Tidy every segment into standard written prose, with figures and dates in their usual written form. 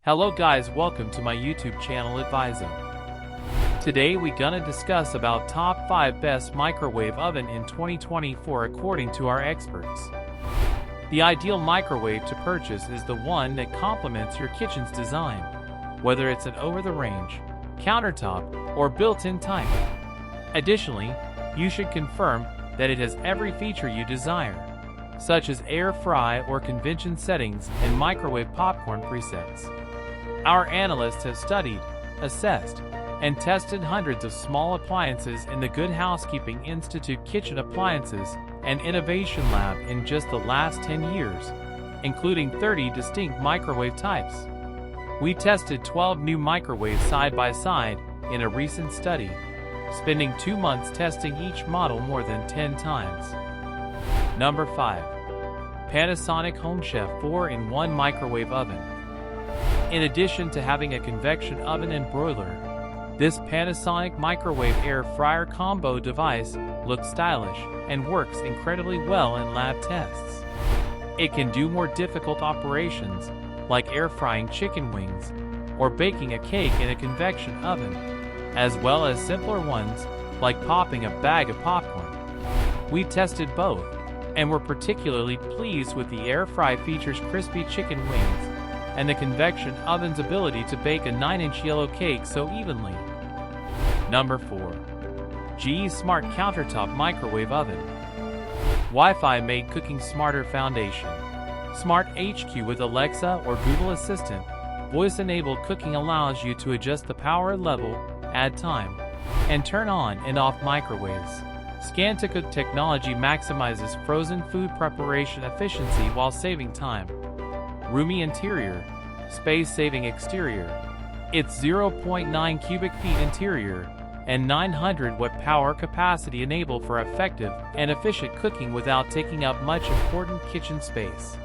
Hello guys, welcome to my YouTube channel Adviso. Today we gonna discuss about top 5 best microwave oven in 2024 according to our experts. The ideal microwave to purchase is the one that complements your kitchen's design, whether it's an over-the-range, countertop, or built-in type. Additionally, you should confirm that it has every feature you desire, such as air fry or convention settings and microwave popcorn presets. Our analysts have studied, assessed, and tested hundreds of small appliances in the Good Housekeeping Institute Kitchen Appliances and Innovation Lab in just the last 10 years, including 30 distinct microwave types. We tested 12 new microwaves side by side in a recent study, spending 2 months testing each model more than 10 times. Number 5. Panasonic HomeChef 4-in-1 Microwave Oven. In addition to having a convection oven and broiler, this Panasonic microwave air fryer combo device looks stylish and works incredibly well in lab tests. It can do more difficult operations like air frying chicken wings or baking a cake in a convection oven, as well as simpler ones like popping a bag of popcorn. We tested both and were particularly pleased with the air fry feature's crispy chicken wings and the convection oven's ability to bake a 9-inch yellow cake so evenly. Number 4. GE Smart Countertop Microwave Oven. Wi-Fi made cooking smarter foundation. Smart HQ with Alexa or Google Assistant, voice-enabled cooking allows you to adjust the power level, add time, and turn on and off microwaves. Scan-to-cook technology maximizes frozen food preparation efficiency while saving time. Roomy interior, space-saving exterior. Its 0.9 cubic feet interior and 900 watt power capacity enable for effective and efficient cooking without taking up much important kitchen space.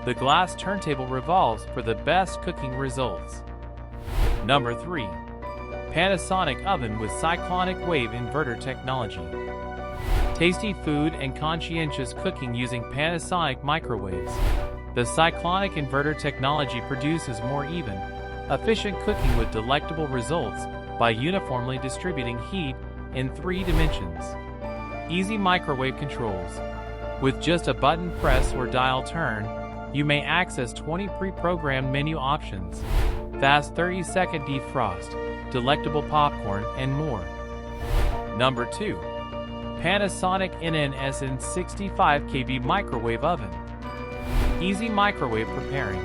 The glass turntable revolves for the best cooking results. Number 3. Panasonic oven with Cyclonic wave inverter technology. Tasty food and conscientious cooking using Panasonic microwaves. The Cyclonic inverter technology produces more even, efficient cooking with delectable results by uniformly distributing heat in 3 dimensions. Easy microwave controls. With just a button press or dial turn, you may access 20 pre-programmed menu options, fast 30-second defrost, delectable popcorn, and more. Number 2. Panasonic NNSN 65 kV Microwave Oven. Easy microwave preparing.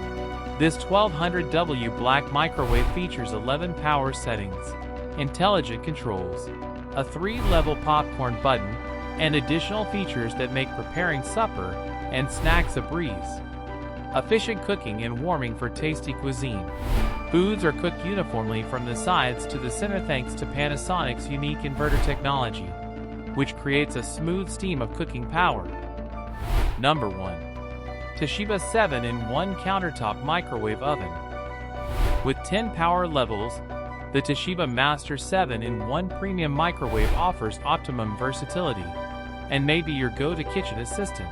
This 1200W black microwave features 11 power settings, intelligent controls, a 3-level popcorn button, and additional features that make preparing supper and snacks a breeze. Efficient cooking and warming for tasty cuisine. Foods are cooked uniformly from the sides to the center thanks to Panasonic's unique inverter technology, which creates a smooth stream of cooking power. Number 1. TOSHIBA 7-in-1 Countertop Microwave Oven. With 10 power levels, the TOSHIBA Master 7-in-1 Premium Microwave offers optimum versatility and may be your go-to kitchen assistant.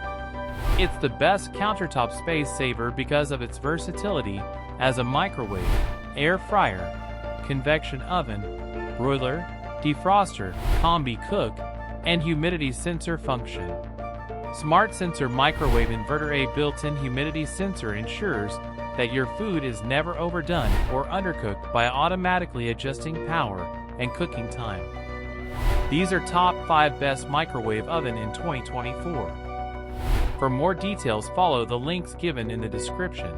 It's the best countertop space saver because of its versatility as a microwave, air fryer, convection oven, broiler, defroster, combi cook, and humidity sensor function. Smart Sensor Microwave Inverter. A built-in humidity sensor ensures that your food is never overdone or undercooked by automatically adjusting power and cooking time. These are top 5 best microwave oven in 2024. For more details, follow the links given in the description.